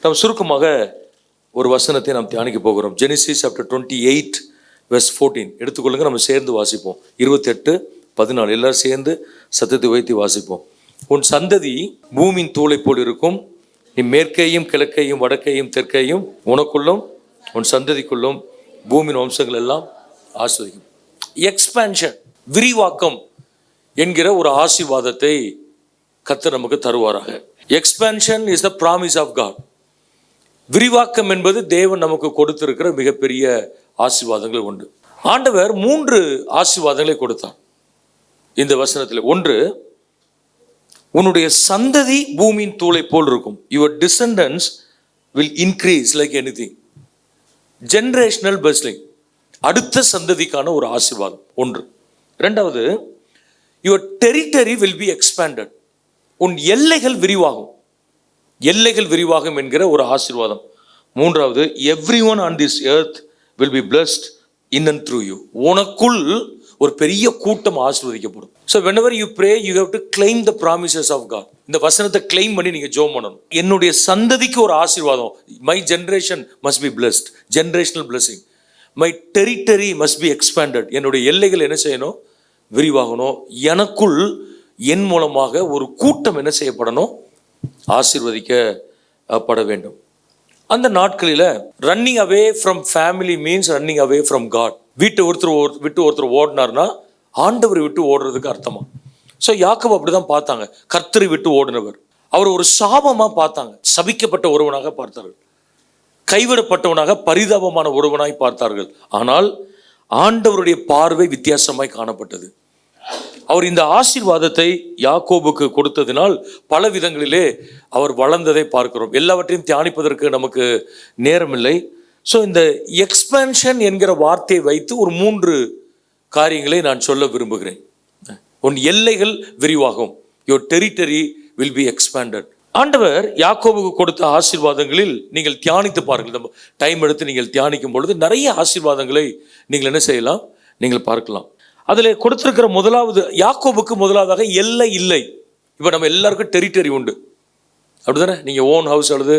நாம் சுருக்கமாக ஒரு வசனத்தை நாம் தியானிக்க போகிறோம். ஜெனிசிஸ் சாப்டர் 28 verse 14 எடுத்துக்கொள்ளுங்க. நம்ம சேர்ந்து வாசிப்போம். 28:14 எல்லாரும் சேர்ந்து சத்தத்தை வைத்து வாசிப்போம். உன் சந்ததி பூமியின் தூளை போல் இருக்கும். நீ மேற்கையும் கிழக்கையும் வடக்கையும் தெற்கையும் உனக்குள்ளும் உன் சந்ததிக்குள்ளும் பூமியின் வம்சங்கள் எல்லாம் ஆசீர்வதிக்கும். எக்ஸ்பான்ஷன், விரிவாக்கம் என்கிற ஒரு ஆசீர்வாதத்தை கர்த்தர் நமக்கு தருவாராக. Expansion is the promise of God. விரிவாக்கம் என்பது தேவன் நமக்கு கொடுத்திருக்கிற மிகப்பெரிய ஆசீர்வாதங்கள் உண்டு. ஆண்டவர் 3 ஆசீர்வாதங்களை கொடுத்தார் இந்த வசனத்தில். ஒன்று, உன்னுடைய சந்ததி பூமியின் தூளை போல் இருக்கும். Your descendants will increase like anything. Generational blessing, அடுத்த சந்ததிக்கான ஒரு ஆசீர்வாதம் ஒன்று. ரெண்டாவது, your territory will be expanded. உன் எல்லைகள் விரிவாகும். எல்லைகள் விரிவாகும் என்கிற ஒரு ஆசீர்வாதம். மூன்றாவது, every one on this earth will be blessed in and through you. உனக்குள் ஒரு பெரிய கூட்டம் ஆசீர்வதிக்கப்படும். So whenever you pray you have to claim the promises of God. இந்த வசனத்தை கிளைம் பண்ணி நீங்கள் ஜெபம் பண்ணணும். என்னுடைய சந்ததிக்கு ஒரு ஆசீர்வாதம். My generation must be blessed. Generational blessing. My territory must be expanded. என்னுடைய எல்லைகள் என்ன செய்யணும்? விரிவாகணும். எனக்குள் என் மூலமாக ஒரு கூட்டம் என்ன செய்யப்படணும்? ஆசீர்வதிக்கப்பட வேண்டும். அந்த நாட்களில் running away from family means running away from God. வீட்டை ஒருத்தர் ஓடினார்னா ஆண்டவரை விட்டு ஓடுறதுக்கு அர்த்தமா. ஸோ யாக்கோபு அப்படிதான் பார்த்தாங்க. கர்த்தரை விட்டு ஓடினவர் அவர் ஒரு சாபமாக பார்த்தாங்க. சபிக்கப்பட்ட ஒருவனாக பார்த்தார்கள். கைவிடப்பட்டவனாக பரிதாபமான ஒருவனாய் பார்த்தார்கள். ஆனால் ஆண்டவருடைய பார்வை வித்தியாசமாய் காணப்பட்டது. அவர் இந்த ஆசீர்வாதத்தை யாக்கோபுக்கு கொடுத்ததினால் பல விதங்களிலே அவர் வளர்ந்ததை பார்க்கிறோம். எல்லாவற்றையும் தியானிப்பதற்கு நமக்கு நேரமில்லை. ஸோ இந்த எக்ஸ்பான்ஷன் என்கிற வார்த்தையை வைத்து ஒரு 3 காரியங்களை நான் சொல்ல விரும்புகிறேன். உன் எல்லைகள் விரிவாகும். Your territory will be expanded. ஆண்டவர் யாக்கோபுக்கு கொடுத்த ஆசீர்வாதங்களில் நீங்கள் தியானித்து பாருங்கள். நம்ம டைம் எடுத்து நீங்கள் தியானிக்கும் பொழுது நிறைய ஆசீர்வாதங்களை நீங்கள் என்ன செய்யலாம்? நீங்கள் பார்க்கலாம். அதில் கொடுத்திருக்கிற முதலாவது, யாக்கோபுக்கு முதலாவதாக எல்லை இல்லை. இப்போ நம்ம எல்லாருக்கும் டெரிட்டரி உண்டு, அப்படிதானே? நீங்கள் ஓன் ஹவுஸ் அல்லது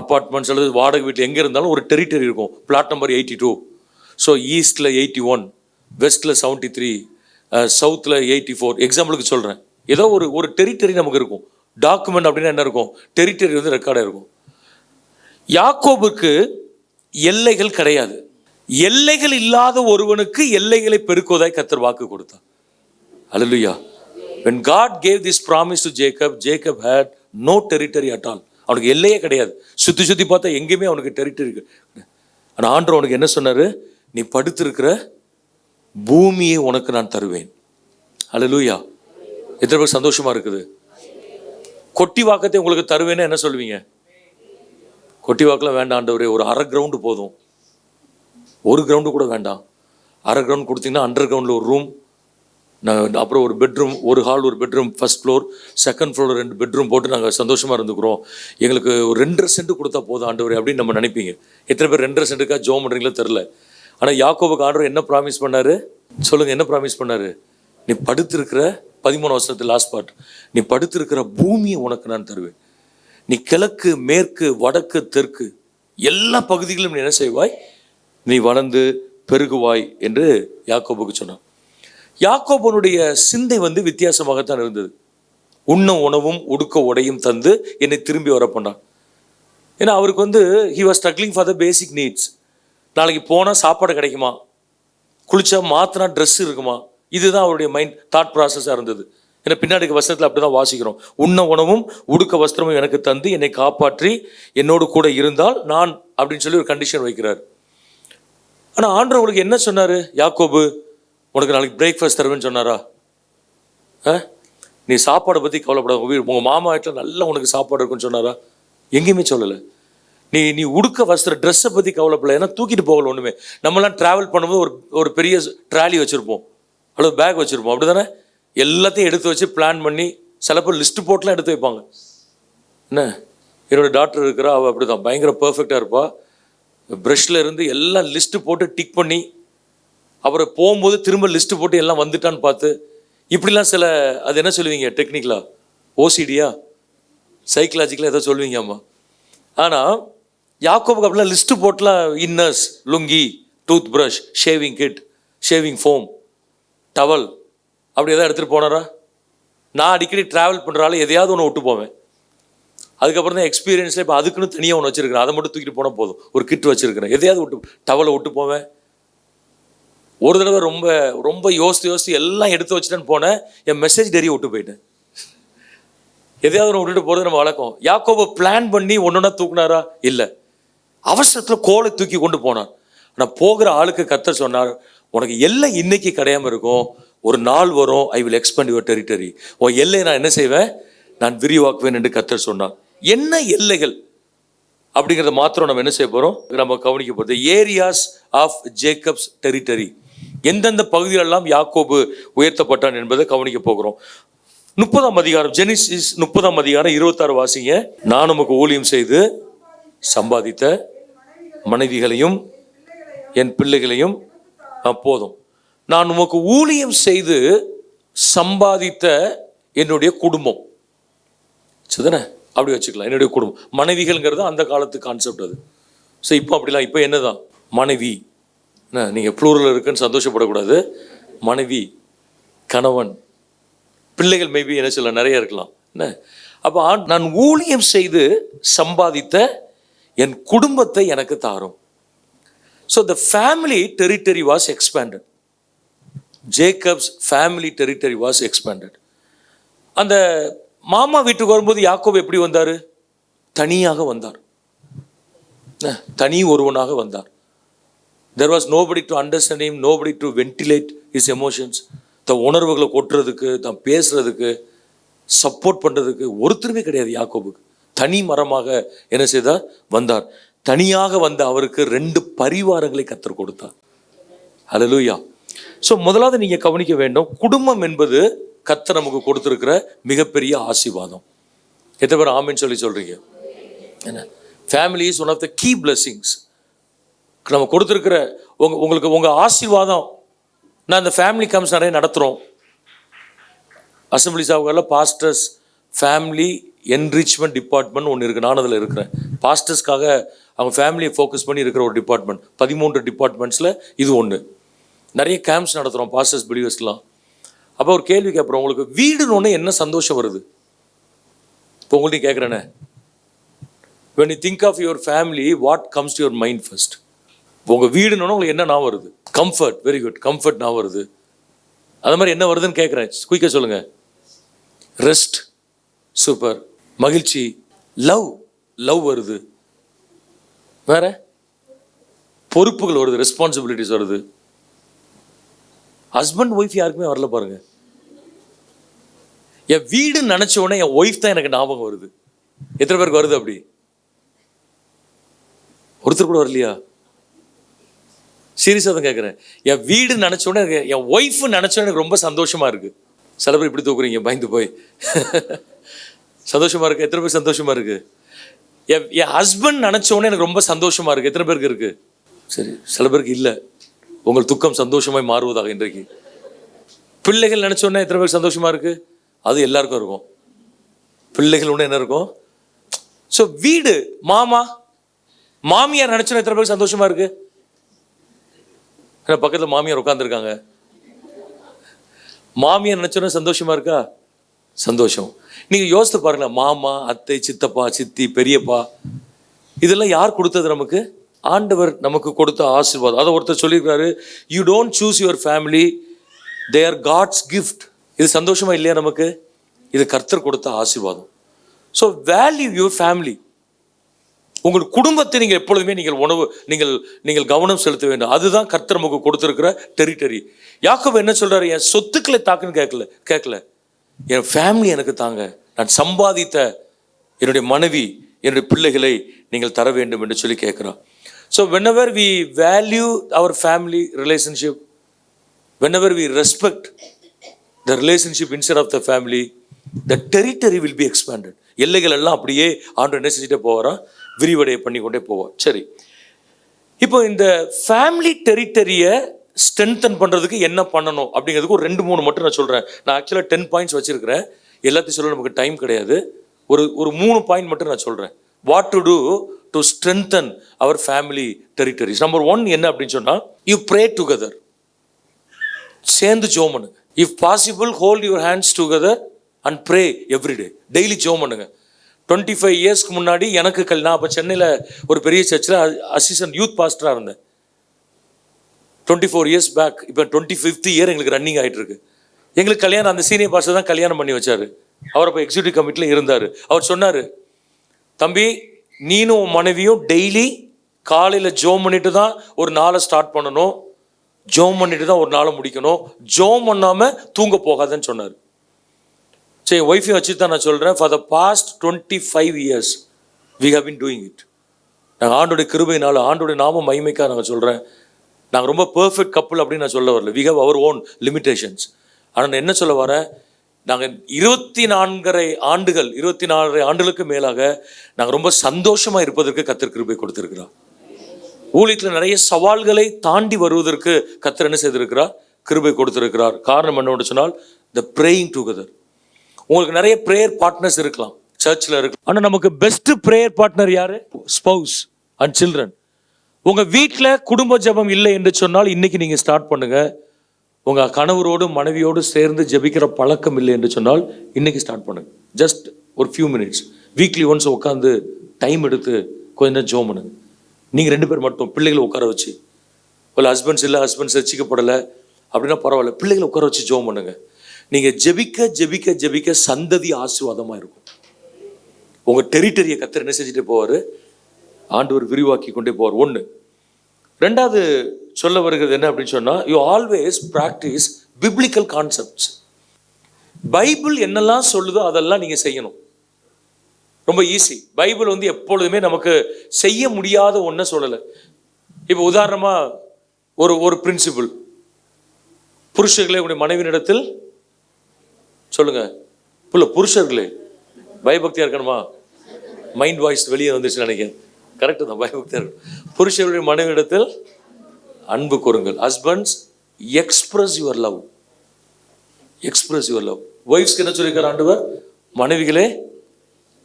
அப்பார்ட்மெண்ட்ஸ் அல்லது வாடகை வீட்டில் எங்கே இருந்தாலும் ஒரு டெரிட்டரி இருக்கும். Plot number 82. ஸோ ஈஸ்டில் 81, வெஸ்ட்டில் 73, சவுத்தில் 84. எக்ஸாம்பிளுக்கு சொல்கிறேன். ஏதோ ஒரு டெரிட்டரி நமக்கு இருக்கும். டாக்குமெண்ட் அப்படின்னா என்ன இருக்கும்? டெரிட்டரி வந்து ரெக்கார்டாக இருக்கும். யாக்கோபுக்கு எல்லைகள் கிடையாது. எல்லைகள் இல்லாத ஒருவனுக்கு எல்லைகளை பெருக்குவதாய் கர்த்தர் வாக்கு கொடுத்தார். அல்லேலூயா. When God gave this promise to Jacob, Jacob had no territory at all. அவனுக்கு எல்லையே கிடையாது. சுற்றி பார்த்தா எங்கேயுமே அவனுக்கு டெரிட்டரி. ஆனால் ஆண்டவர் அவனுக்கு என்ன சொன்னார்? நீ படுத்திருக்கிற பூமியை உனக்கு நான் தருவேன். அல்லேலூயா. எத்தனை பேர் சந்தோஷமா இருக்குது? கொட்டி வாக்கத்தை உங்களுக்கு தருவேன்னு என்ன சொல்லுவீங்க? கொட்டி வாக்கெல்லாம் வேண்டாம் ஆண்டவரே, ஒரு அரை கிரவுண்டு போதும், ஒரு கிரவுண்டு கூட வேண்டாம். அரை கிரவுண்ட் கொடுத்தீங்கன்னா அண்டர் கிரவுண்டில் ஒரு ரூம், அப்புறம் ஒரு பெட்ரூம், ஒரு ஹால், ஒரு bedroom, first floor, second floor 2 bedroom போட்டு நாங்கள் சந்தோஷமாக இருந்துக்கிறோம். எங்களுக்கு ஒரு 2.5 சென்ட் கொடுத்தா போதும் ஆண்டவரே அப்படின்னு நம்ம நினைப்பீங்க. எத்தனை பேர் 2.5 சென்ட்டுக்காக ஜோம் பண்ணுறீங்களோ தெரில. ஆனால் யாக்கோபுக்கு ஆண்டவர் என்ன ப்ராமிஸ் பண்ணார்? சொல்லுங்கள், என்ன ப்ராமிஸ் பண்ணார்? நீ படுத்திருக்கிற 13 வருஷத்து லாஸ்ட் பார்ட், நீ படுத்திருக்கிற பூமியை உனக்கு நான் தருவேன். நீ கிழக்கு, மேற்கு, வடக்கு, தெற்கு எல்லா பகுதிகளிலும் நீ என்ன செய்வாய்? நீ வளர்ந்து பெருகுவாய் என்று யாக்கோபுக்கு சொன்னான். யாக்கோபனுடைய சிந்தை வந்து வித்தியாசமாகத்தான் இருந்தது. உண்ண உணவும் உடுக்க உடையும் தந்து என்னை திரும்பி வர பண்ணான். ஏன்னா அவருக்கு வந்து he was struggling for the basic needs. நாளைக்கு போனால் சாப்பாடு கிடைக்குமா, குளிச்சா மாத்தினா ட்ரெஸ் இருக்குமா, இதுதான் அவருடைய மைண்ட் தாட் ப்ராசஸாக இருந்தது. ஏன்னா பின்னாடி வசனத்தில் அப்படி தான் வாசிக்கிறோம். உண்ண உணவும் உடுக்க வஸ்திரமும் எனக்கு தந்து என்னை காப்பாற்றி என்னோடு கூட இருந்தால் நான் அப்படின்னு சொல்லி ஒரு கண்டிஷன் வைக்கிறார். ஆனால் ஆண்டவர் உங்களுக்கு என்ன சொன்னார்? யாக்கோபு, உனக்கு நாளைக்கு பிரேக்ஃபாஸ்ட் தருவேன்னு சொன்னாரா? நீ சாப்பாடை பற்றி கவலைப்படாத, உங்கள் மாமா வீட்டில் நல்லா உனக்கு சாப்பாடு இருக்குன்னு சொன்னாரா? எங்கேயுமே சொல்லலை. நீ உடுக்க வஸ்திர ட்ரெஸ்ஸை பற்றி கவலைப்படல. ஏன்னா தூக்கிட்டு போகல ஒன்றுமே. நம்மளாம் ட்ராவல் பண்ணும்போது ஒரு பெரிய ட்ராலி வச்சுருப்போம் அல்லது பேக் வச்சுருப்போம், அப்படி தானே? எல்லாத்தையும் எடுத்து வச்சு பிளான் பண்ணி சில பேர் லிஸ்ட்டு போட்டுலாம் எடுத்து வைப்பாங்க. என்ன, என்னோடய டாக்டர் இருக்கிறா, அவள் அப்படி தான் பயங்கர பர்ஃபெக்டாக இருப்பாள். ப்ரஷ்ல இருந்து எல்லாம் லிஸ்ட்டு போட்டு டிக் பண்ணி அப்புறம் போகும்போது திரும்ப லிஸ்ட்டு போட்டு எல்லாம் வந்துட்டான்னு பார்த்து இப்படிலாம் சில, அது என்ன சொல்லுவீங்க டெக்னிக்கலா? ஓசிடியா, சைக்கலாஜிக்கலாக எதோ சொல்லுவீங்க. அம்மா ஆனால் யாக்கோபுக்கு அப்படிலாம் லிஸ்ட்டு போட்டுலாம் inners, lungi, tooth brush, shaving kit, shaving foam, towel அப்படி எதாவது எடுத்துகிட்டு போனாரா? நான் அடிக்கடி ட்ராவல் பண்ணுறாலும் எதையாவது ஒன்று விட்டு போவேன். அதுக்கப்புறம் தான் எக்ஸ்பீரியன்ஸில் இப்போ அதுக்குன்னு தனியாக ஒன்று வச்சுருக்கிறேன். அதை மட்டும் தூக்கிட்டு போனால் போதும். ஒரு கிட் வச்சுருக்கிறேன். எதையாவது டவலை விட்டு போவேன். ஒரு தடவை ரொம்ப ரொம்ப யோசித்து எல்லாம் எடுத்து வச்சுட்டேன்னு போனேன். என் மெசேஜ் டெரிய விட்டு போயிட்டேன். எதையாவது ஒன்று விட்டுட்டு போகிறது நம்ம வழக்கம். யாக்கோபு பிளான் பண்ணி ஒன்றுனா தூக்குனாரா? இல்லை, அவசரத்தில் கோலை தூக்கி கொண்டு போனார். ஆனால் போகிற ஆளுக்கு கர்த்தர் சொன்னார், உனக்கு எல்லை இன்னைக்கு கிடையாமல் இருக்கும், ஒரு நாள் வரும், I will expand your territory. உன் எல்லையை நான் என்ன செய்வேன்? நான் விரிவாக்குவேன் என்று கர்த்தர் சொன்னார். என்ன எல்லைகள் அப்படிங்கிறத மாத்திரம் நம்ம என்ன செய்ய போகிறோம்? நம்ம கவனிக்க போகிறது ஏரியாஸ் ஆஃப் ஜேக்கப்ஸ் டெரிட்டரி. எந்தெந்த பகுதிகளெல்லாம் யாக்கோபு உயர்த்தப்பட்டான் என்பதை கவனிக்க போகிறோம். 30ஆம் அதிகாரம், ஜெனிசிஸ் 30ஆம் அதிகாரம் 26 வாசிங்க. நான் உமக்கு ஊழியம் செய்து சம்பாதித்த மனைவிகளையும் என் பிள்ளைகளையும் போதும். நான் உமக்கு ஊழியம் செய்து சம்பாதித்த என்னுடைய குடும்பம், சரிதானே? அப்படி வச்சுக்கலாம். என்னுடைய குடும்பம், மனைவிகள்ங்கிறது அந்த காலத்து கான்செப்ட் அது. ஸோ இப்போ அப்படிலாம், இப்போ என்னதான் மனைவி, என்ன நீங்கள் ப்ளூரல் இருக்குன்னு சந்தோஷப்படக்கூடாது. மனைவி, கணவன், பிள்ளைகள் மேபி என்ன சொல்ல நிறைய இருக்கலாம். என்ன அப்போ நான் ஊழியம் செய்து சம்பாதித்த என் குடும்பத்தை எனக்கு தாரும். So the family territory was expanded. Jacob's family territory was expanded. அந்த மாமா வீட்டுக்கு வரும்போது யாக்கோபு எப்படி வந்தார்? தனியாக வந்தார், தனி ஒருவனாக வந்தார். There was nobody to understand him, nobody to ventilate his emotions. தன் உணர்வுகளை கொட்டுறதுக்கு, தான் பேசுறதுக்கு, சப்போர்ட் பண்ணுறதுக்கு ஒருத்தருமே கிடையாது யாக்கோபுக்கு. தனி மரமாக என்ன செய்தார்? வந்தார். தனியாக வந்த அவருக்கு 2 பரிவாரங்களை கர்த்தர் கொடுத்தார். ஹல்லேலூயா. ஸோ முதலாவது நீங்கள் கவனிக்க வேண்டும், குடும்பம் என்பது கர்த்தர் நமக்கு கொடுத்துருக்கிற மிகப்பெரிய ஆசீர்வாதம். எத்தனை பேர் ஆமென் சொல்லி சொல்கிறீங்க? என்ன, family is one of the key blessings. நம்ம கொடுத்துருக்கிற உங்களுக்கு உங்கள் ஆசீர்வாதம். நான் இந்த ஃபேமிலி கேம்ப்ஸ் நிறைய நடத்துகிறோம். அசம்பிளிஸ் ஆகுல பாஸ்டர்ஸ் ஃபேமிலி என்ரிச்மெண்ட் டிபார்ட்மெண்ட் ஒன்று இருக்குது. நான் அதில் இருக்கிறேன். பாஸ்டர்ஸ்க்காக அவங்க ஃபேமிலியை ஃபோக்கஸ் பண்ணி இருக்கிற ஒரு டிபார்ட்மெண்ட். 13 டிபார்ட்மெண்ட்ஸில் இது ஒன்று. நிறைய கேம்ப்ஸ் நடத்துகிறோம் பாஸ்டர்ஸ் பிலீவர்ஸ்லாம். அப்போ ஒரு கேள்வி கேட்குறோம், உங்களுக்கு வீடுன்னு ஒன்று என்ன சந்தோஷம் வருது? இப்போ உங்கள்கிட்ட கேட்குறேனே, when you think of your family, what comes to your mind first? உங்கள் வீடுன்னு உங்களுக்கு என்ன நான் வருது? கம்ஃபர்ட். வெரி குட், கம்ஃபர்ட் நான் வருது. அது மாதிரி என்ன வருதுன்னு கேட்குறேன், குயிக்காக சொல்லுங்கள். Rest, super. மகிழ்ச்சி, லவ் வருது. வேற பொறுப்புகள் வருது, ரெஸ்பான்சிபிலிட்டிஸ் வருது. ஹஸ்பண்ட் ஒய்ஃப் யாருக்குமே வரல பாருங்க. என் வீடுன்னு நினச்ச உடனே என் ஒய்ஃப் தான் எனக்கு ஞாபகம் வருது. எத்தனை பேருக்கு வருது அப்படி? ஒருத்தர் கூட வரலையா? சீரியஸாக தான் கேட்குறேன். என் வீடு நினச்ச உடனே என் ஒய்ஃபு நினச்ச உடனே எனக்கு ரொம்ப சந்தோஷமாக இருக்குது. சில பேர் இப்படி தூக்குறீங்க பயந்து போய். சந்தோஷமாக இருக்குது. எத்தனை பேர் சந்தோஷமாக இருக்குது? என் ஹஸ்பண்ட் நினச்ச உடனே எனக்கு ரொம்ப சந்தோஷமாக இருக்குது. எத்தனை பேருக்கு இருக்குது? சரி, சில பேருக்கு இல்லை. உங்கள் துக்கம் சந்தோஷமாய் மாறுவதாக இன்றைக்கு. பிள்ளைகள் நினச்ச உடனே எத்தனை பேருக்கு சந்தோஷமாக இருக்குது? அது எல்லாருக்கும் இருக்கும். பிள்ளைகள் உடனே என்ன இருக்கும்? ஸோ வீடு, மாமா, மாமியார் நினச்சோன்னா எத்தனை பேருக்கு சந்தோஷமாக இருக்குது? ஏன்னா பக்கத்தில் மாமியார் உட்காந்துருக்காங்க. மாமியார் நினச்சோன்னா சந்தோஷமாக இருக்கா? சந்தோஷம். நீங்கள் யோசித்து பாருங்களேன், மாமா, அத்தை, சித்தப்பா, சித்தி, பெரியப்பா, இதெல்லாம் யார் கொடுத்தது நமக்கு? ஆண்டவர் நமக்கு கொடுத்த ஆசீர்வாதம். அதை ஒருத்தர் சொல்லியிருக்காரு, you don't choose your family, they are God's gift. இது சந்தோஷமா இல்லையா நமக்கு? இது கர்த்தர் கொடுத்த ஆசீர்வாதம். So value your family. உங்கள் குடும்பத்தை நீங்கள் எப்பொழுதுமே நீங்கள் கவனம் செலுத்த வேண்டும். அதுதான் கர்த்தர் நமக்கு கொடுத்துருக்கிற டெரிட்டரி. யாக்கோபு என்ன சொல்றாரு? என் சொத்துக்களை தாக்குன்னு கேட்கல, என் ஃபேமிலி எனக்கு தாங்க. நான் சம்பாதித்த என்னுடைய மனைவி, என்னுடைய பிள்ளைகளை நீங்கள் தர வேண்டும் என்று சொல்லி கேட்குறான். So whenever we value our family relationship, whenever we respect the relationship instead of the family, the territory will be expanded. எல்லைகள் எல்லாம் அப்படியே ஆண்டவர் என்ன செஞ்சுட்டே போவாரா? விரிவடைய பண்ணி கொண்டே போவார். சரி, இப்போ இந்த ஃபேமிலி டெரிட்டரியை ஸ்ட்ரென்தன் பண்ணுறதுக்கு என்ன பண்ணணும் அப்படிங்கிறதுக்கு ஒரு 2-3 மட்டும் நான் சொல்கிறேன். நான் ஆக்சுவலாக 10 பாயிண்ட்ஸ் வச்சுருக்கிறேன். எல்லாத்தையும் சொல்ல நமக்கு டைம் கிடையாது. ஒரு 3 பாயிண்ட் மட்டும் நான் சொல்கிறேன். What to do to strengthen our family territories. Number 1 என்ன அப்படின்னு சொன்னால், யூ ப்ரே டுகெதர். சேர்ந்து ஜெபம் பண்ணுங்க. If possible hold your hands together and pray everyday. Daily ஜெபம் பண்ணுங்க. 25 இயர்ஸ்க்கு முன்னாடி எனக்கு நான் அப்போ சென்னையில் ஒரு பெரிய சர்ச்சில் அசிஸ்டன்ட் யூத் பாஸ்டராக இருந்தேன். 24 இயர்ஸ் பேக். இப்போ 25th இயர் எங்களுக்கு ரன்னிங் ஆகிட்டு இருக்கு. எங்களுக்கு கல்யாணம் அந்த சீனியர் பாஸ்டர் தான் கல்யாணம் பண்ணி வச்சார். அவர் அப்போ எக்ஸிக்யூட்டிவ் கமிட்டியில் இருந்தார். அவர் சொன்னார், தம்பி நீனும் உன் மனைவியும் டெய்லி காலையில் ஜோம் பண்ணிட்டு தான் ஒரு நாளை ஸ்டார்ட் பண்ணணும், ஜோம் பண்ணிட்டு தான் ஒரு நாளை முடிக்கணும், ஜோம் பண்ணாமல் தூங்க போகாதுன்னு சொன்னார். சரி, ஒய்ஃபையும் வச்சு தான் நான் சொல்கிறேன். For the past 25 years we have been doing it. நாங்கள் ஆண்டோடைய கிருபையினால, ஆண்டோடைய நாம மகிமைக்காக நாங்கள் சொல்கிறேன். நாங்கள் ரொம்ப பெர்ஃபெக்ட் கப்புள் அப்படின்னு நான் சொல்ல வரல. We have our own limitations. ஆனால் நான் என்ன சொல்ல வரேன், நாங்கள் 24 ஆண்டுகளுக்கு மேலாக நாங்கள் ரொம்ப சந்தோஷமாக இருப்பதற்கு கர்த்தர் கிருபை கொடுத்துருக்கிறார். ஊழியத்தில் நிறைய சவால்களை தாண்டி வருவதற்கு கர்த்தர் என்ன செய்திருக்கிறார், கிருபை கொடுத்துருக்கிறார். காரணம் என்னோட சொன்னால், த ப்ரேயிங் டுகெதர். உங்களுக்கு நிறைய ப்ரேயர் பார்ட்னர்ஸ் இருக்கலாம், சர்ச்சில் இருக்கலாம். ஆனால் நமக்கு பெஸ்ட் ப்ரேயர் பார்ட்னர் யாரு? Spouse and children. உங்கள் வீட்டில் குடும்ப ஜெபம் இல்லை என்று சொன்னால் இன்னைக்கு நீங்கள் ஸ்டார்ட் பண்ணுங்க. உங்கள் கணவரோடு மனைவியோடு சேர்ந்து ஜெபிக்கிற பழக்கம் இல்லை என்று சொன்னால் இன்னைக்கு ஸ்டார்ட் பண்ணுங்க. ஜஸ்ட் ஒரு ஃபியூ மினிட்ஸ் வீக்லி ஒன்ஸ் உட்காந்து டைம் எடுத்து கொஞ்ச நேரம் ஜெபம் பண்ணுங்க. நீங்கள் 2 பேர் மட்டும், பிள்ளைகளை உட்கார வச்சு. இல்லை ஹஸ்பண்ட்ஸ் இல்லை, ஹஸ்பண்ட்ஸ் ரட்சிக்கப்படலை அப்படின்னா பரவாயில்ல, பிள்ளைகளை உட்கார வச்சு ஜெபம் பண்ணுங்க. நீங்கள் ஜெபிக்க ஜெபிக்க ஜெபிக்க சந்ததி ஆசீர்வாதமாக இருக்கும். உங்கள் டெரிட்டரியை கர்த்தர் என்ன செஞ்சுட்டே போவார், ஆண்டவர் விரிவாக்கி கொண்டே போவார். 1. 2வது சொல்ல வருகிறது என்ன அப்படின்னு சொன்னால், you always practice biblical concepts. Bible என்னெல்லாம் சொல்லுதோ அதெல்லாம் நீங்கள் செய்யணும். ரொம்ப ஈஸி. பைபிள் எப்பொழுதுமே நமக்கு செய்ய முடியாத ஒன்றை சொல்லலை. இப்போ உதாரணமாக ஒரு பிரின்சிபிள், புருஷர்களே உங்களுடைய மனைவியினிடத்தில் சொல்லுங்க. புருஷர்களே பயபக்தியாக இருக்கணுமா? மைண்ட் வாய்ஸ் வெளியே வந்துச்சு நினைக்கிறேன். கரெக்டு தான், பயபக்தியாக இருக்கணும். புருஷர்களுடைய மனைவியிடத்தில் அன்பு கூறுங்கள். Husbands express your love. Express your love. ஒய்ஃப்ஸ்க்கு என்ன சொல்லியிருக்கார் ஆண்டவர்? மனைவிகளே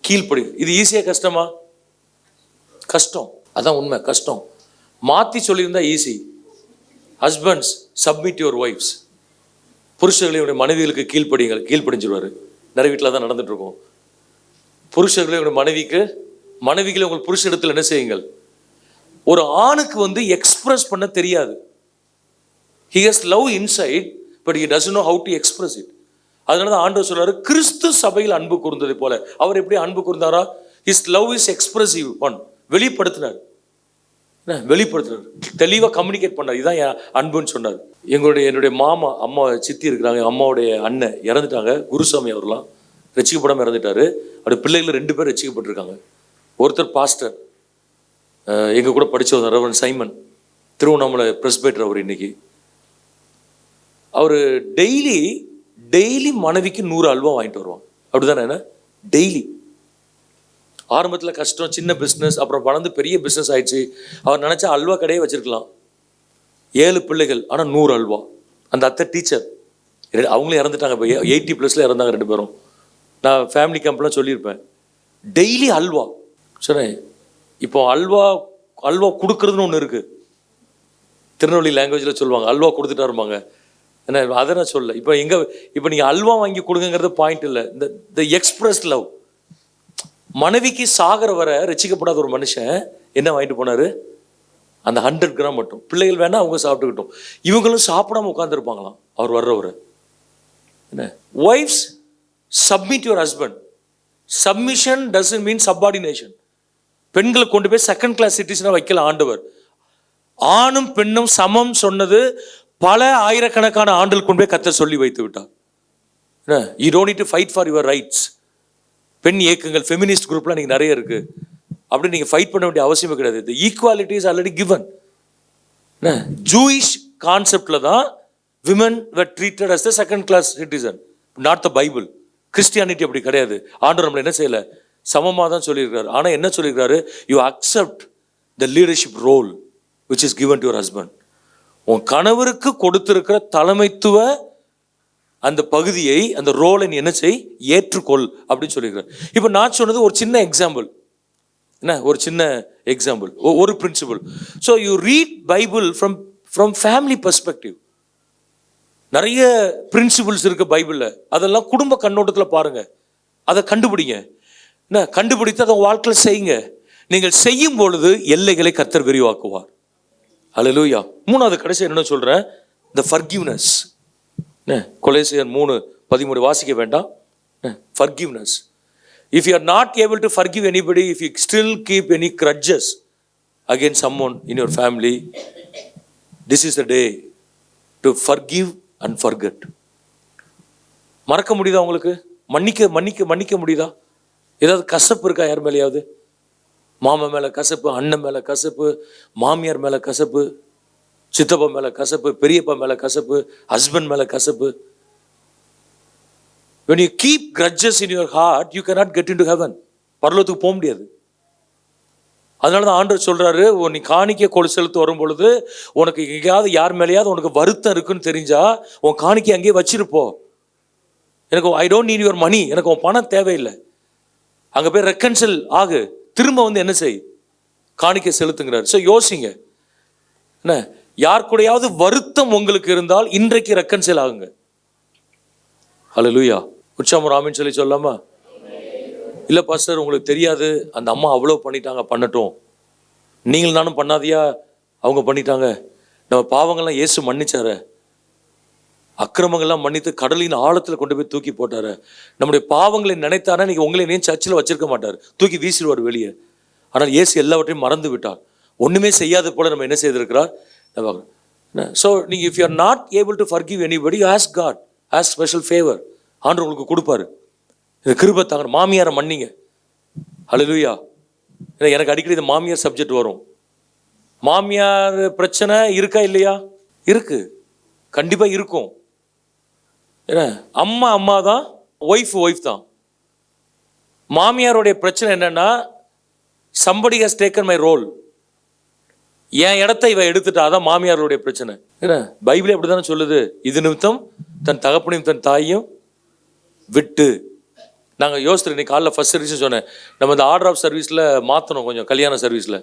கீழ்ப்படி. இது ஈஸியாக கஷ்டமா? கஷ்டம். அதான் உண்மை, கஷ்டம். மாற்றி சொல்லியிருந்தா easy. Husbands submit your wives. புருஷர்களுடைய மனைவிகளுக்கு கீழ்ப்படிஞ்சிருவாரு. நிறைய வீட்டில் தான் நடந்துட்டு இருக்கோம். புருஷர்களுடைய மனைவிகளை உங்கள் புருஷ இடத்துல என்ன செய்யுங்கள். ஒரு ஆணுக்கு எக்ஸ்பிரஸ் பண்ண தெரியாது. he has love inside but he doesn't know how to express it. அதனால தான் ஆண்டவர் சொல்றாரு, கிறிஸ்து சபையில் அன்பு கூர்ந்ததை போல. அவர் எப்படி அன்பு கூர்ந்தாரா? his love is expressive one. வெளிப்படுத்தினார், தெளிவாக கம்யூனிகேட் பண்ணார். இதுதான் என் அன்புன்னு சொன்னார். என்னுடைய மாமா, அம்மா சித்தி இருக்கிறாங்க, அம்மாவுடைய அண்ணன் இறந்துட்டாங்க, குருசாமி. அவர்லாம் ரசிக்கப்படாமல் இறந்துட்டாரு. அவருடைய பிள்ளைகள் 2 பேர் ரசிக்கப்பட்டிருக்காங்க. ஒருத்தர் பாஸ்டர், எங்கள் கூட படித்தவர் ரெவரண்ட் சைமன், திருவண்ணாமலை பிரஸ்பேட்டர். அவர் இன்னைக்கு அவர் டெய்லி மனைவிக்கு 100 அல்வா வாங்கிட்டு வருவாங்க. அப்படிதானே? என்ன டெய்லி. ஆரம்பத்தில் கஷ்டம், சின்ன பிஸ்னஸ், அப்புறம் வளர்ந்து பெரிய பிஸ்னஸ் ஆயிடுச்சு. அவர் நினச்சா அல்வா கடையே வச்சிருக்கலாம். 7 பிள்ளைகள், ஆனால் 100 அல்வா. அந்த அத்தை டீச்சர், அவங்களும் இறந்துட்டாங்க. இப்போ 80+ இறந்தாங்க 2 பேரும். நான் ஃபேமிலி கேம்ப்லாம் சொல்லியிருப்பேன். டெய்லி அல்வா சொன்னேன். இப்போ அல்வா கொடுக்குறதுன்னு ஒன்று இருக்குது. திருநெல்வேலி லாங்குவேஜில் சொல்லுவாங்க, அல்வா கொடுத்துட்டா இருப்பாங்க. என்ன அதை நான் சொல்ல. இப்போ நீங்கள் அல்வா வாங்கி கொடுங்கிறது பாயிண்ட் இல்லை. இந்த எக்ஸ்பிரஸ் லவ். மனைவிக்கு சாகர வர ரசிக்கப்படாத ஒரு மனுஷன் என்ன வாங்கிட்டு போனார்? அந்த 100 கிராம் மட்டும். பிள்ளைகள் வேணா அவங்க சாப்பிட்டுக்கிட்டோம். இவங்களும் சாப்பிடாம உட்காந்துருப்பாங்களாம் அவர் வர்றவர். என்ன? Wives submit your husband. Submission doesn't mean subordination. பெண்களை கொண்டு போய் செகண்ட் கிளாஸ் சிட்டிசனாக வைக்கல ஆண்டவர். ஆணும் பெண்ணும் சமம் சொன்னது பல ஆயிரக்கணக்கான ஆண்டுகள் கொண்டு போய் கர்த்தர் சொல்லி வைத்து விட்டார். என்ன? You don't need to fight for your rights. பெண் இயக்கங்கள், ஃபெமினிஸ்ட் குரூப்லாம் நீங்கள் நிறைய இருக்குது. அப்படி நீங்கள் ஃபைட் பண்ண வேண்டிய அவசியமே கிடையாது. The equality is already given. Jewish கான்செப்டில் தான் women were treated as the second class citizen, not the Bible. Christianity அப்படி கிடையாது. ஆண்டவர் நம்மளை என்ன செய்யலை, சமமாக தான் சொல்லியிருக்காரு. ஆனால் என்ன சொல்லியிருக்காரு? You accept the leadership role which is given to your husband. உன் கணவருக்கு கொடுத்திருக்கிற தலைமைத்துவ அந்த பகுதியை, அந்த ரோலை நீ என்ன செய், ஏற்றுக்கொள் அப்படின்னு சொல்லியிருக்காரு. இப்போ நான் சொன்னது ஒரு சின்ன எக்ஸாம்பிள். என்ன ஒரு சின்ன எக்ஸாம்பிள், ஒரு principle. So you read Bible from family perspective. நிறைய பிரின்சிபிள்ஸ் இருக்கு பைபிளில். அதெல்லாம் குடும்ப கண்ணோட்டத்தில் பாருங்க, அதை கண்டுபிடிங்க. என்ன கண்டுபிடித்து அதை வாழ்க்கையில் செய்யுங்க. நீங்கள் செய்யும் பொழுது எல்லைகளை கர்த்தர் விரிவாக்குவார். ஹல்லேலூயா. மூணாவது கடைசி என்ன சொல்றேன், the forgiveness. கொலோசியர் 3:13 வாசிக்க வேண்டாம். forgiveness. If you are not able to forgive anybody, if you still keep any grudges against someone in your family, this is the day to forgive and forget. மறக்க முடியுதா உங்களுக்கு? மன்னிக்க மன்னிக்க மன்னிக்க முடியுதா? ஏதாவது கசப்பு இருக்கா யார் மேலேயாவது? மாமா மேலே கசப்பு, அண்ணன் மேலே கசப்பு, மாமியார் மேலே கசப்பு, சித்தப்பா மேலே கசப்பு, பெரியப்பா மேலே கசப்பு, ஹஸ்பண்ட் மேலே கசப்பு. When you keep grudges in your heart, you cannot get into heaven. பரலோகத்துக்கு போக முடியாது. அதனால தான் ஆண்டவர் சொல்றாரு, நீ காணிக்கை செலுத்த வரும் பொழுது உனக்கு எங்கேயாவது யார் மேலேயாவது உனக்கு வருத்தம் இருக்குன்னு தெரிஞ்சா உன் காணிக்கை அங்கேயே வச்சிருப்போ. எனக்கு I don't need your money, எனக்கு உன் பணம் தேவையில்லை. அங்கே போய் ரெக்கன்சில் ஆகு, திரும்ப என்ன செய், காணிக்கை செலுத்துங்கிறார். ஸோ யோசிங்க, என்ன யார் கூடயாவது வருத்தம் உங்களுக்கு இருந்தால் இன்றைக்கு ரெக்கன்சில் ஆகுங்க. ஹல்லேலூயா. உற்சாகம் ஆமென் சொல்லி சொல்லாமா? இல்லை பாஸ்டர் உங்களுக்கு தெரியாது, அந்த அம்மா அவ்வளோ பண்ணிட்டாங்க, பண்ணட்டும். நீங்கள் நானும் பண்ணாதியா, அவங்க பண்ணிட்டாங்க. நம்ம பாவங்கள்லாம் இயேசு மன்னிச்சாரு, அக்கிரமங்கள்லாம் மன்னித்து கடலின் ஆழத்தில் கொண்டு போய் தூக்கி போட்டாரு. நம்முடைய பாவங்களை நினைத்தாரா நீங்கள் உங்களை நீ சர்ச்சில் வச்சிருக்க மாட்டார், தூக்கி வீசிடுவார் வெளியே. ஆனால் இயேசு எல்லாவற்றையும் மறந்து விட்டார். ஒன்றுமே செய்யாத போல நம்ம என்ன செய்திருக்கிறார். ஸோ நீங்கள் if you are not able to forgive anybody, ask God, ask special favour. ஆண்டவர் உங்களுக்கு கொடுப்பாரு. இது கிருபை தாங்க. மாமியாரை மன்னிங்க. ஹல்லேலூயா. எனக்கு அடிக்கடி இந்த மாமியார் சப்ஜெக்ட் வரும். மாமியார் பிரச்சனை இருக்கா இல்லையா? இருக்கு, கண்டிப்பாக இருக்கும். ஏன்னா அம்மா தான், ஒய்ஃப் தான். மாமியாருடைய பிரச்சனை என்னன்னா, somebody has taken my role, என் இடத்தை இவ எடுத்துட்டா. அதான் மாமியாருடைய பிரச்சனை. ஏன்னா பைபிளே அப்படி தானே சொல்லுது, இது நிமித்தம் தன் தகப்பனையும் தன் தாயையும் விட்டு. நாங்கள் யோசித்து இன்னைக்கு காலைல ஃபர்ஸ்ட் சர்வீஸ் சொன்னேன், நம்ம இந்த ஆர்டர் ஆஃப் சர்வீஸில் மாற்றணும் கொஞ்சம். கல்யாண சர்வீஸில்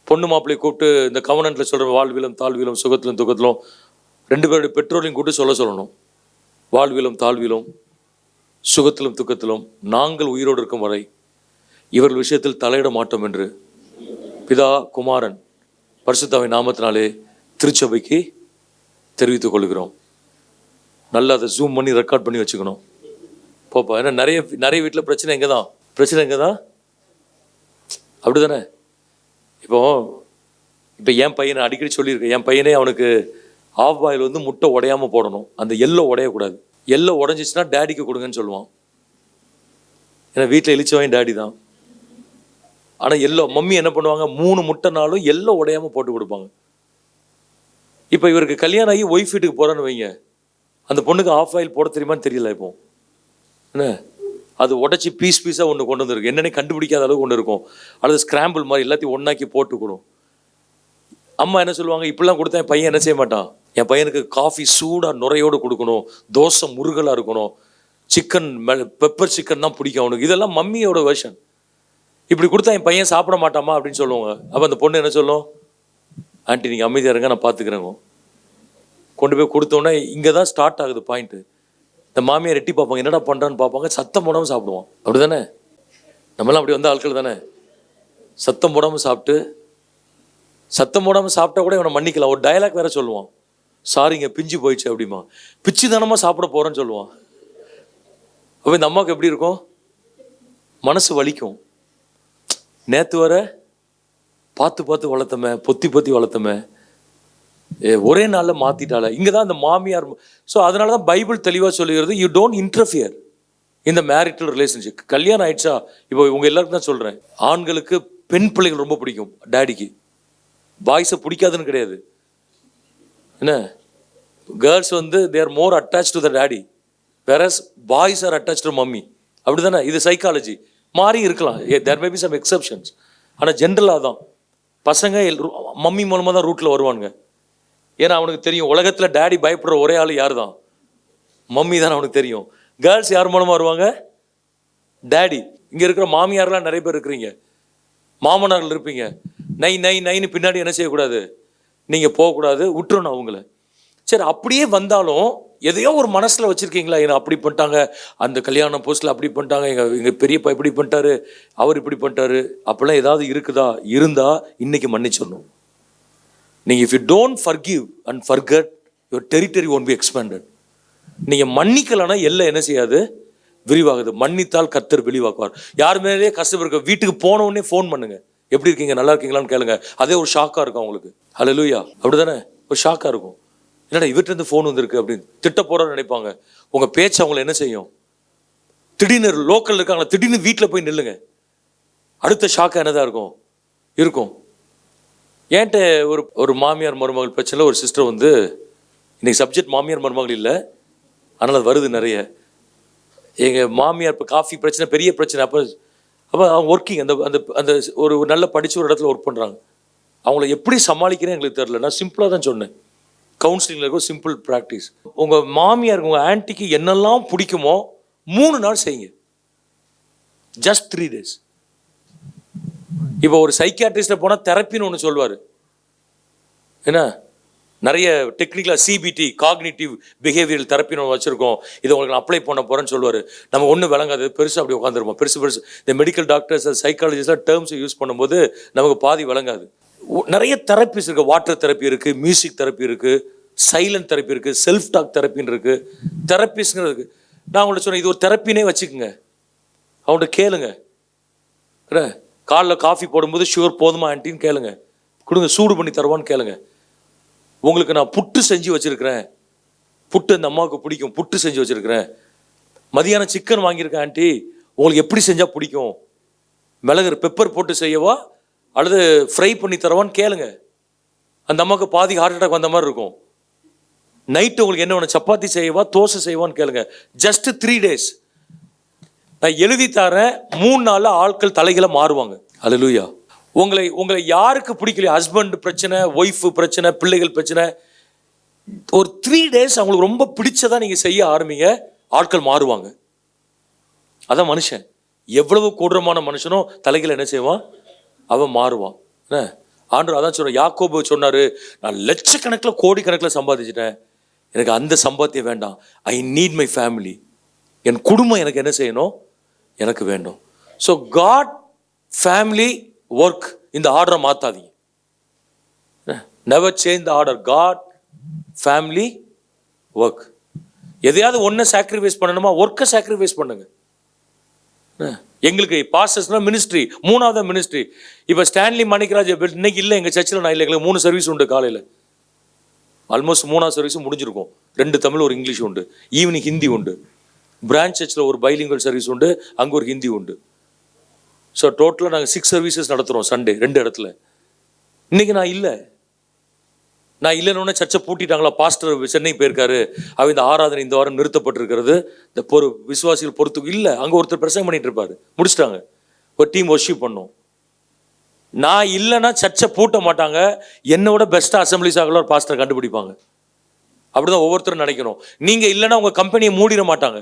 பொண்ணு மாப்பிள்ளை கூப்பிட்டு இந்த கவனன்ட்டில் சொல்கிற வாழ்விலும் தாழ்விலும் சுகத்திலும் துக்கத்திலும் 2 பேருடைய பெற்றோரையும் கூப்பிட்டு சொல்லணும். வாழ்விலும் தாழ்விலும் சுகத்திலும் துக்கத்திலும் நாங்கள் உயிரோடு இருக்கும் வரை இவர்கள் விஷயத்தில் தலையிட மாட்டோம் என்று பிதா குமாரன் பரிசுத்தாவின் நாமத்தினாலே திருச்சபைக்கு தெரிவித்துக் கொள்கிறோம். நல்லா அதை ஜூம் பண்ணி ரெக்கார்ட் பண்ணி வச்சுக்கணும் போப்பா. ஏன்னா நிறைய வீட்டில் பிரச்சனை எங்கே தான் அப்படி தானே. இப்போ என் பையனை அடிக்கடி சொல்லியிருக்கேன், என் பையனே அவனுக்கு ஆஃப் பாயில் முட்டை உடையாமல் போடணும், அந்த எல்லோ உடையக்கூடாது. எல்லோ உடஞ்சிச்சுன்னா டேடிக்கு கொடுங்கன்னு சொல்லுவான். ஏன்னா வீட்டில் இழிச்சவன் டேடி தான். ஆனால் எல்லோ மம்மி என்ன பண்ணுவாங்க, 3 முட்டைனாலும் எல்லோ உடையாமல் போட்டு கொடுப்பாங்க. இப்போ இவருக்கு கல்யாணம் ஆகி ஒய்ஃப் வீட்டுக்கு போகிறான்னு வைங்க, அந்த பொண்ணுக்கு ஆஃப் ஆயில் போட தெரியுமான்னு தெரியல. இப்போ என்ன அது உடச்சி பீஸாக ஒன்று கொண்டு வந்துருக்கு, என்னென்ன கண்டுபிடிக்காத அளவுக்கு ஒன்று இருக்கும். அல்லது ஸ்கிராம்பிள் மாதிரி எல்லாத்தையும் ஒன்றாக்கி போட்டுக்கணும். அம்மா என்ன சொல்லுவாங்க, இப்படிலாம் கொடுத்தா என் பையன் என்ன செய்ய மாட்டான், என் பையனுக்கு காஃபி சூடாக நுரையோடு கொடுக்கணும், தோசை முருகலாக இருக்கணும், சிக்கன் பெப்பர் சிக்கன் தான் பிடிக்கும் அவனுக்கு. இதெல்லாம் மம்மியோட வெர்ஷன். இப்படி கொடுத்தா என் பையன் சாப்பிட மாட்டாமா அப்படின்னு சொல்லுவாங்க. அப்போ அந்த பொண்ணு என்ன சொல்லும், ஆண்டி நீங்கள் அமைதியாக இருங்க, நான் பார்த்துக்கிறேங்க. கொண்டு போய் கொடுத்தோன்னே இங்கே தான் ஸ்டார்ட் ஆகுது பாயிண்ட்டு. இந்த மாமியார் எட்டி பார்ப்பாங்க, என்னடா பண்ணுறான்னு பார்ப்பாங்க, சத்தம் போடாமல் சாப்பிடுவோம். அப்படி தானே, நம்மளாம் அப்படி வந்த ஆட்கள் தானே. சத்தம் போடாமல் சாப்பிட்டா கூட இவனை மன்னிக்கலாம். ஒரு டயலாக் வேற சொல்லுவான், சாரிங்க பிஞ்சு போயிடுச்சு அப்படிமா, பிச்சு தானமாக சாப்பிட போகிறேன்னு சொல்லுவான். அப்போ இந்த அம்மாவுக்கு எப்படி இருக்கும், மனசு வலிக்கும். நேற்று வர பார்த்து வளர்த்தமே, பொத்தி வளர்த்தமே, ஒரே நாளில் மாற்றிட்டால. இங்கே தான் அந்த மாமியார். ஸோ அதனால தான் பைபிள் தெளிவாக சொல்லுகிறது, யூ டோன்ட் இன்டர்ஃபியர் இந்த மேரிட்டல் ரிலேஷன்ஷிப். கல்யாணம் ஆயிடுச்சா, இப்போ உங்கள் எல்லாருக்கும் தான் சொல்கிறேன், ஆண்களுக்கு பெண் பிள்ளைகள் ரொம்ப பிடிக்கும், டேடிக்கு. பாய்ஸை பிடிக்காதுன்னு கிடையாது. என்ன girls they are more attach to the daddy, whereas boys are attach to mummy. அப்படி தானே, இது சைக்காலஜி. மாறி இருக்கலாம், there may be some exceptions. ஆனால் ஜென்ரலாக தான் பசங்க மம்மி மூலமாக தான் ரூட்டில் வருவானுங்க. ஏன்னா அவனுக்கு தெரியும், உலகத்தில் டேடி பயப்படுற ஒரே ஆள் யார் தான், மம்மி தான் அவனுக்கு தெரியும். கேர்ள்ஸ் யார் மூலமாக வருவாங்க, டேடி. இங்கே இருக்கிற மாமியாரெலாம் நிறைய பேர் இருக்கிறீங்க, மாமனார்கள் இருப்பீங்க, நை நை நைன்னு பின்னாடி என்ன செய்யக்கூடாது, நீங்கள் போகக்கூடாது, விட்டுறணும் அவங்கள. சரி, அப்படியே வந்தாலும் எதையோ ஒரு மனசில் வச்சுருக்கீங்களா, என்ன அப்படி பண்ணிட்டாங்க, அந்த கல்யாணம் போஸ்ட்டில் அப்படி பண்ணிட்டாங்க, எங்கள் பெரியப்பா இப்படி பண்ணிட்டாரு, அவர் இப்படி பண்ணிட்டாரு, அப்படிலாம் ஏதாவது இருக்குதா? இருந்தால் இன்றைக்கி மன்னிச்சிடணும். நீங்கள் if you don't forgive and forget, your territory won't be expanded. நீங்கள் மன்னிக்கலைன்னா எல்லாம் என்ன செய்யாது, விரிவாகுது. மன்னித்தால் கர்த்தர் வெளிவாக்குவார். யார் மேலேயே கஷ்டம் இருக்க, வீட்டுக்கு போனவுடனே ஃபோன் பண்ணுங்க, எப்படி இருக்கீங்க, நல்லா இருக்கீங்களான்னு கேளுங்க. அதே ஒரு ஷாக்காக இருக்கும் அவங்களுக்கு. ஹல்லேலூயா, அப்படி தானே? ஒரு ஷாக்காக இருக்கும். என்னடா இவர்கிட்ட ஃபோன் வந்துருக்கு அப்படின்னு திட்ட போகிறோன்னு நினைப்பாங்க. உங்கள் பேச்சு அவங்கள என்ன செய்யும், திடீர்னு லோக்கல் இருக்காங்களா, திடீர்னு வீட்டில் போய் நில்லுங்க, அடுத்த ஷாக்காக என்னதான் இருக்கும். ஏன்ட்ட ஒரு மாமியார் மருமகள் பிரச்சனை, ஒரு சிஸ்டர் வந்து, இன்றைக்கி சப்ஜெக்ட் மாமியார் மருமகள் இல்லை, அதனால் அது வருது நிறைய. எங்கள் மாமியார் இப்போ காஃபி பிரச்சனை, பெரிய பிரச்சனை. அப்போ அவங்க ஒர்க்கிங், அந்த அந்த அந்த ஒரு நல்ல படித்த ஒரு இடத்துல ஒர்க் பண்ணுறாங்க. அவங்கள எப்படி சமாளிக்கிறேன்னு எங்களுக்கு தெரில. நான் சிம்பிளாக தான் சொன்னேன், கவுன்சிலிங்கில் இருக்கும் சிம்பிள் ப்ராக்டிஸ். உங்கள் மாமியாருக்கு, உங்கள் ஆன்ட்டிக்கு என்னெல்லாம் பிடிக்குமோ 3 நாள் செய்யுங்க, ஜஸ்ட் 3 days. இப்போ ஒரு சைக்கியாட்ரிஸ்ட்டில் போனால் தெரப்பின்னு ஒன்று சொல்லுவார். என்ன நிறைய டெக்னிக்கலாக சிபிடி, காக்னிட்டிவ் பிஹேவியரல் தெரப்பின்னு ஒன்று வச்சுருக்கோம், இதை உங்களுக்கு நான் அப்ளை பண்ண போகிறேன்னு சொல்லுவார். நம்ம ஒன்றும் விளங்காது, பெருசாக அப்படி உட்காந்துருப்போம். பெருசு இந்த மெடிக்கல் டாக்டர்ஸ், சைக்காலஜிஸ்ட்லாம் டேர்ம்ஸை யூஸ் பண்ணும்போது நமக்கு பாதி விளங்காது. நிறைய தெரப்பிஸ் இருக்குது. வாட்டர் தெரப்பி இருக்குது, மியூசிக் தெரப்பி இருக்குது, சைலண்ட் தெரப்பி இருக்குது, செல்ஃப் டாக் தெரப்பின்னு இருக்குது, தெரப்பிஸ்ங்கிறது இருக்குது. நான் அவங்கள்ட்ட சொன்னேன், இது ஒரு தெரப்பினே வச்சுக்கோங்க, அவங்கள்ட்ட கேளுங்க. காலைல காஃபி போடும்போது சுகர் போதுமா ஆன்ட்டின்னு கேளுங்க, கொடுங்க, சூடு பண்ணி தருவான்னு கேளுங்க. உங்களுக்கு நான் புட்டு செஞ்சு வச்சுருக்கிறேன், புட்டு அந்த அம்மாவுக்கு பிடிக்கும், புட்டு செஞ்சு வச்சுருக்கிறேன். மதியானம் சிக்கன் வாங்கியிருக்கேன் ஆன்ட்டி, உங்களுக்கு எப்படி செஞ்சால் பிடிக்கும், மிளகு பெப்பர் போட்டு செய்யவா அல்லது ஃப்ரை பண்ணி தரவான்னு கேளுங்க. அந்த அம்மாவுக்கு பாதி ஹார்ட் அட்டாக் வந்த மாதிரி இருக்கும். நைட்டு உங்களுக்கு என்ன வேணும், சப்பாத்தி செய்யவா தோசை செய்வான்னு கேளுங்க. ஜஸ்ட் 3 days நான் எழுதி தரேன். 3 நாளில் ஆட்கள் தலைகளை மாறுவாங்க. ஹல்லேலூயா. உங்களை யாருக்கு பிடிக்கலையோ, ஹஸ்பண்ட் பிரச்சனை, ஒய்ஃபு பிரச்சனை, பிள்ளைகள் பிரச்சனை, ஒரு 3 days அவங்களுக்கு ரொம்ப பிடிச்சதா நீங்கள் செய்ய ஆரம்பிங்க, ஆட்கள் மாறுவாங்க. அதான் மனுஷன், எவ்வளவு கொடூரமான மனுஷனோ தலைகளை என்ன செய்வான், அவன் மாறுவான். ஆண்டவர் அதான் சொல்ற, யாக்கோபு சொன்னார், நான் லட்சக்கணக்கில் கோடிக்கணக்கில் சம்பாதிச்சிட்டேன், எனக்கு அந்த சம்பாத்தியம் வேண்டாம். ஐ நீட் மை ஃபேமிலி, என் குடும்பம் எனக்கு என்ன செய்யணும், எனக்கு வேண்டும். ஸோ காட், ஃபேமிலி, ஒர்க், இந்த ஆர்டரை மாற்றாதீங்க. Never change the order. God, family, work. எதையாவது ஒன்றை சாக்ரிஃபைஸ் பண்ணணுமா, ஒர்க்கை சாக்ரிஃபைஸ் பண்ணுங்க. எங்களுக்கு பாஸ்டர்ஸ்னால் மினிஸ்ட்ரி, 3வது மினிஸ்ட்ரி. இப்போ ஸ்டான்லி மாணிக்கராஜ் இன்னைக்கு இல்லை எங்கள் சர்ச்சில், நான் இல்லை, எங்களுக்கு 3 சர்வீஸ் உண்டு. காலையில் ஆல்மோஸ்ட் 3வது சர்வீஸும் முடிஞ்சிருக்கும். 2 தமிழ், ஒரு இங்கிலீஷ் உண்டு. ஈவினிங் ஹிந்தி உண்டு. பிரான்ச் சர்ச்சில் ஒரு பைலிங்குவல் சர்வீஸ் உண்டு, அங்கே ஒரு ஹிந்தி உண்டு. ஸோ டோட்டலாக நாங்கள் 6 சர்வீசஸ் நடத்துகிறோம் சண்டே, 2 இடத்துல. இன்றைக்கி நான் இல்லைன்னு சர்ச்சை பூட்டிட்டாங்களா, பாஸ்டர் சென்னை போயிருக்காரு, அவர் இந்த ஆராதனை இந்த வாரம் நிறுத்தப்பட்டிருக்கிறது, இந்த விசுவாசிகள் பொறுத்து இல்லை, அங்கே ஒருத்தர் பிரசங்கம் பண்ணிட்டு இருப்பாரு, முடிச்சிட்டாங்க, ஒரு டீம் வொர்ஷிப் பண்ணோம். நான் இல்லைன்னா சர்ச்சை பூட்ட மாட்டாங்க, என்னோட பெஸ்ட்டாக அசம்பிளிஸ் ஆகல ஒரு பாஸ்டர் கண்டுபிடிப்பாங்க. அப்படிதான் ஒவ்வொருத்தரும் நினைக்கணும். நீங்கள் இல்லைன்னா உங்கள் கம்பெனியை மூடிட மாட்டாங்க,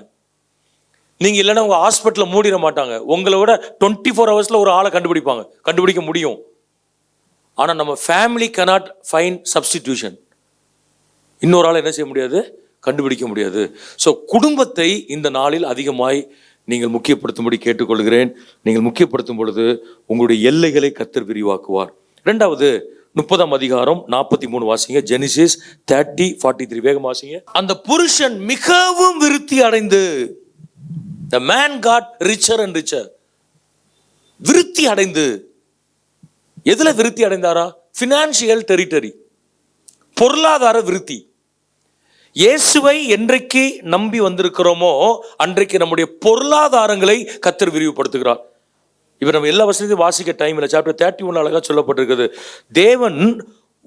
நீங்கள் இல்லைன்னா உங்கள் ஹாஸ்பிட்டலை மூடிட மாட்டாங்க. உங்களை விட 24 hours ஒரு ஆளை கண்டுபிடிக்க முடியும். ஆனால் நம்ம ஃபேமிலி cannot find substitution. இன்னொரு ஆளை என்ன செய்ய முடியாது, கண்டுபிடிக்க முடியாது. ஸோ குடும்பத்தை இந்த நாளில் அதிகமாய் நீங்கள் முக்கியப்படுத்தும்படி கேட்டுக்கொள்கிறேன். நீங்கள் முக்கியப்படுத்தும் பொழுது உங்களுடைய எல்லைகளை கர்த்தர் விரிவாக்குவார். 2வது 30ஆம் அதிகாரம் 43 வாசிங்க. ஜெனிசிஸ் 30:43 வேகம் வாசிங்க. அந்த புருஷன் மிகவும் விருத்தி அடைந்து, the man got richer and richer. விருத்தி அடைந்து, எதுல விருத்தி அடைந்தாரா? ஃபினான்ஷியல் டெரிட்டரி, பொருளாதார விருத்தி. இயேசுவை என்றைக்கு நம்பி வந்திருக்கிறோமோ அன்றைக்கு நம்முடைய பொருளாதாரங்களை கர்த்தர் விரிவுபடுத்துகிறார். இப்போ நம்ம எல்லா வசதியும் வாசிக்க டைம் இல்லை. சாப்டர் 31 அழகாக சொல்லப்பட்டிருக்குது. தேவன்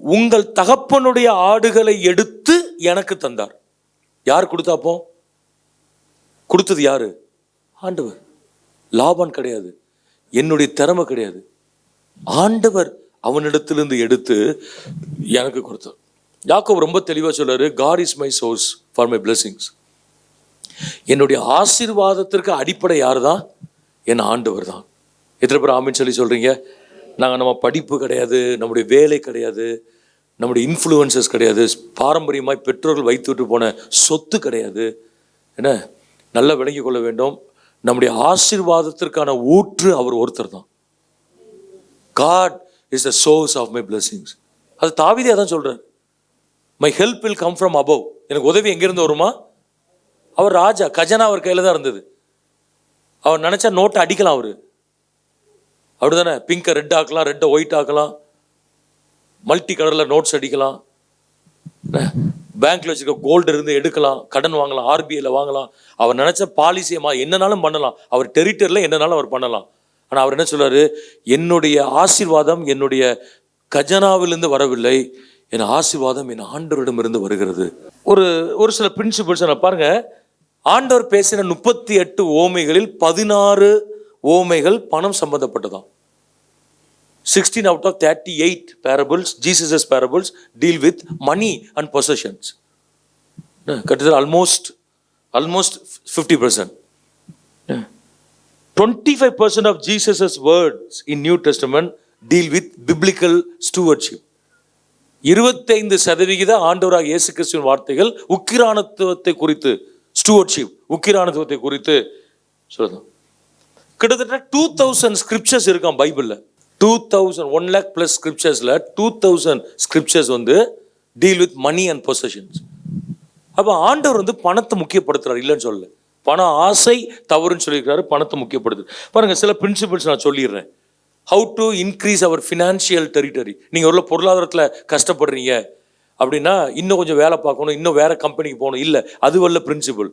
உங்கள் தகப்பனுடைய ஆடுகளை எடுத்து எனக்கு தந்தார். யார் கொடுத்தாப்போ? கொடுத்தது யாரு? ஆண்டவர். லாபான் கிடையாது, என்னுடைய திறமை கிடையாது, ஆண்டவர் அவனிடத்திலிருந்து எடுத்து எனக்கு கொடுத்தார். யாக்கோபு ரொம்ப தெளிவாக சொல்றாரு, God is my source for my blessings. என்னுடைய ஆசீர்வாதத்திற்கு அடிப்படை யார் தான்? என் ஆண்டவர் தான். எத்தனை பேர் ஆமீன் சொல்லி சொல்றீங்க? நம்ம படிப்பு கிடையாது, நம்முடைய வேலை கிடையாது, நம்முடைய இன்ஃப்ளூயன்சஸ் கிடையாது, பாரம்பரியமாய் பெற்றோர்கள் வைத்துவிட்டு போன சொத்து கிடையாது. என்ன நல்லா விளங்கி கொள்ள வேண்டும், நம்முடைய ஆசீர்வாதத்திற்கான ஊற்று அவர் ஒருத்தர் தான். God is the source of my blessings. அது தாவீதே அதான் சொல்றார். My help will come from above. எனக்கு உதவி எங்கிருந்து வருமா? அவர் ராஜா, கஜனா அவர் கையில் தான் இருந்தது. அவர் நினைச்சா நோட்டை அடிக்கலாம், அவரு அப்படிதானே. பிங்கை ரெட் ஆக்கலாம், ரெட்டை ஒயிட் ஆக்கலாம், மல்டி கலரில் நோட்ஸ் அடிக்கலாம், பேங்க்ல வச்சுருக்க கோல்டு இருந்து எடுக்கலாம், கடன் வாங்கலாம், ஆர்பிஐல வாங்கலாம். அவர் நினைச்ச பாலிசியமா என்னன்னாலும் பண்ணலாம், அவர் டெரிட்டரியில் என்னன்னாலும் அவர் பண்ணலாம். ஆனால் அவர் என்ன சொல்றாரு, என்னுடைய ஆசீர்வாதம் என்னுடைய கஜனாவிலிருந்து வரவில்லை, என் ஆசீர்வாதம் என் ஆண்டவரிடம் இருந்து வருகிறது. ஒரு சில பிரின்சிபிள்ஸ் நான் பாருங்க. ஆண்டவர் பேசின 38 ஓமைகளில் 16 ஓமைகள் பணம் சம்பந்தப்பட்டதாம். 16 out of 38 parables, Jesus' parables deal with money and possessions. கிட்டத்தட்ட almost 50%. 25% of Jesus' words in New Testament deal with biblical stewardship. 25% ஆண்டவராக இயேசு கிறிஸ்துவின் வார்த்தைகள் உக்கிரானத்துவத்தை குறித்து, ஸ்டூவர்ட்ஷிப், உக்கிரானத்துவத்தை குறித்து சொல்லுதான். கிட்டத்தட்ட 2000 ஸ்கிரிப்சர்ஸ் இருக்கான் பைபிளில். 2000, 1 lakh plus scripturesல 2000 scriptures deal with money and possessions. அப்போ ஆண்டவர் பணத்தை முக்கியப்படுத்துறாரு, இல்லைன்னு சொல்லல. பண ஆசை தவறுன்னு சொல்லியிருக்காரு, பணத்தை முக்கியப்படுத்து. பாருங்க, சில பிரின்சிபிள்ஸ் நான் சொல்லிடுறேன். How to increase our financial territory. நீங்கள் ஒரு பொருளாதாரத்தில் கஷ்டப்படுறீங்க அப்படின்னா இன்னும் கொஞ்சம் வேலை பார்க்கணும், இன்னும் வேற கம்பெனிக்கு போகணும். இல்லை, அது வரல பிரின்சிபிள்.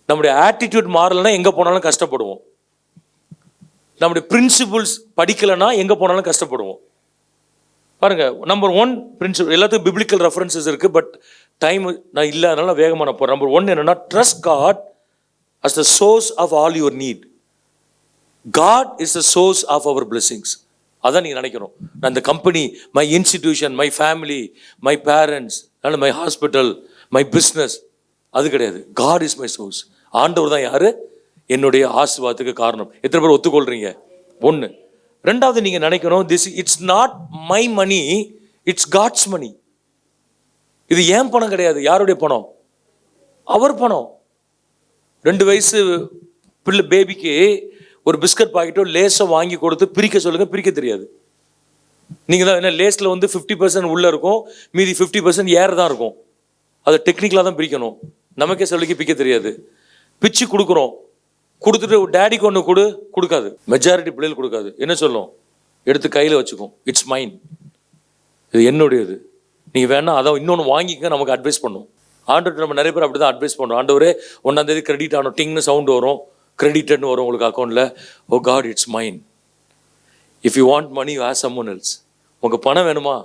நம்முடைய ஆட்டிடியூட் மாறலைன்னா எங்கே போனாலும் கஷ்டப்படுவோம். நம்முடைய பிரின்சிபிள்ஸ் படிக்கலைன்னா எங்கே போனாலும் கஷ்டப்படுவோம். பாருங்க, நம்பர் 1 பிரின்சிபிள், எல்லாத்துக்கும் பிப்ளிக்கல் ரெஃபரன்சஸ் இருக்கு, பட் டைம் நான் இல்லை, அதனால வேகமாக நான் போகிறேன். நம்பர் 1 என்னன்னா, trust God as the source of all your need. God is the source of our blessings. அதான் நீங்கள் நினைக்கணும். நான் இந்த company, my institution, my family, my parents, my hospital, my business, அது கிடையாது. God is my source. ஆண்டவர் தான் யாரு? என்னுடைய ஆசீர்வாதத்துக்கு காரணம். எத்தனை பேர் ஒத்துக்கொள்றீங்க? 1. 2வது நீங்கள் நினைக்கணும், this it's not my money, it's God's money. இது ஏன் பணம் கிடையாது, யாருடைய பணம்? அவர் பணம். 2 வயசு பிள்ளை பேபிக்கு ஒரு பிஸ்கட் பாக்கெட்டோ லேஸோ வாங்கி கொடுத்து பிரிக்க சொல்லுங்க, பிரிக்க தெரியாது. நீங்கள் தான் என்ன, லேஸில் 50% உள்ளே இருக்கும், மீதி 50% ஏர் தான் இருக்கும். அதை டெக்னிக்கலாக தான் பிரிக்கணும். நமக்கே சொல்லிக்கு பிரிக்க தெரியாது. பிச்சு கொடுக்குறோம், கொடுத்துட்டு டேடிக்கு ஒன்று கொடுக்காது. மெஜாரிட்டி பிள்ளைகள் கொடுக்காது. என்ன சொல்லும்? எடுத்து கையில் வச்சுக்கும், இட்ஸ் மைன், இது என்னுடையது, நீங்கள் வேணா அதான் இன்னொன்று வாங்கிக்க நமக்கு அட்வைஸ் பண்ணும். ஆண்டவர் நம்ம நிறைய பேர் அப்படி தான் அட்வைஸ் பண்ணுறோம். ஆண்டவரே 1ஆம் தேதி கிரெடிட் ஆனோம், டிங்னு சவுண்டு வரும், கிரெடிட்னு வரும் உங்களுக்கு அக்கௌண்ட்டில். Oh God, it's mine. If you want money, you have someone else. உங்கள் பணம் வேணுமா,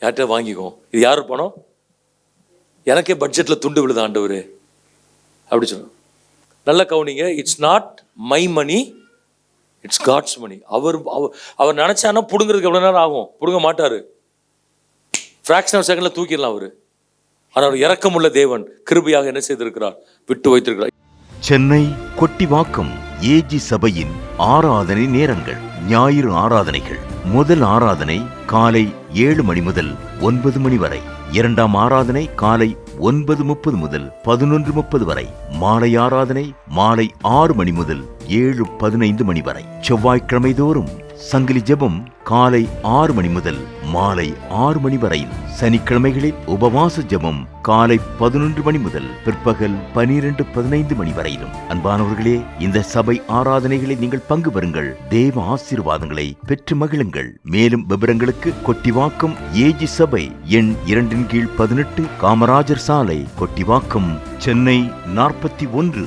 யார்கிட்ட வாங்கிக்கோ. இது யார் பணம்? எனக்கே பட்ஜெட்டில் துண்டு விழுது ஆண்டவரே அப்படி சொல்லுவோம். நல்ல கவனிங்க, it's not my money, it's God's money. அவர் நினைச்சானா பிடுங்கிறதுக்கு எவ்வளோ நேரம் ஆகும்? பிடுங்க மாட்டார், ஃப்ராக்ஷன் ஆஃப் செகண்டில் தூக்கிடலாம் அவர். ஆனால் அவர் இரக்கமுள்ள தேவன், கிருபையாக என்ன செய்திருக்கிறார்? விட்டு வைத்திருக்கிறார். சென்னை கொட்டிவாக்கம் ஏஜி சபையின் ஆராதனை நேரங்கள். ஞாயிறு ஆராதனைகள். முதல் ஆராதனை காலை 7 மணி முதல் 9 மணி வரை. 2ஆம் ஆராதனை காலை 9:30 முதல் 11:30 வரை. மாலை ஆராதனை மாலை 6 மணி முதல் 7:15 மணி வரை. செவ்வாய்க்கிழமை தோறும் சங்கிலி ஜெபம் காலை 6 மணி முதல் மாலை 6 மணி வரை. சனிக்கிழமைகளில் உபவாச ஜெபம் காலை 11 மணி முதல் பிற்பகல் 12:15 மணி வரையிலும். அன்பானவர்களே, இந்த சபை ஆராதனைகளில் நீங்கள் பங்கு பெறுங்கள், தேவ ஆசீர்வாதங்களை பெற்று மகிழுங்கள். மேலும் விவரங்களுக்கு கொட்டிவாக்கம் ஏஜி சபை எண் 2/18 காமராஜர் சாலை, கொட்டிவாக்கம், சென்னை 41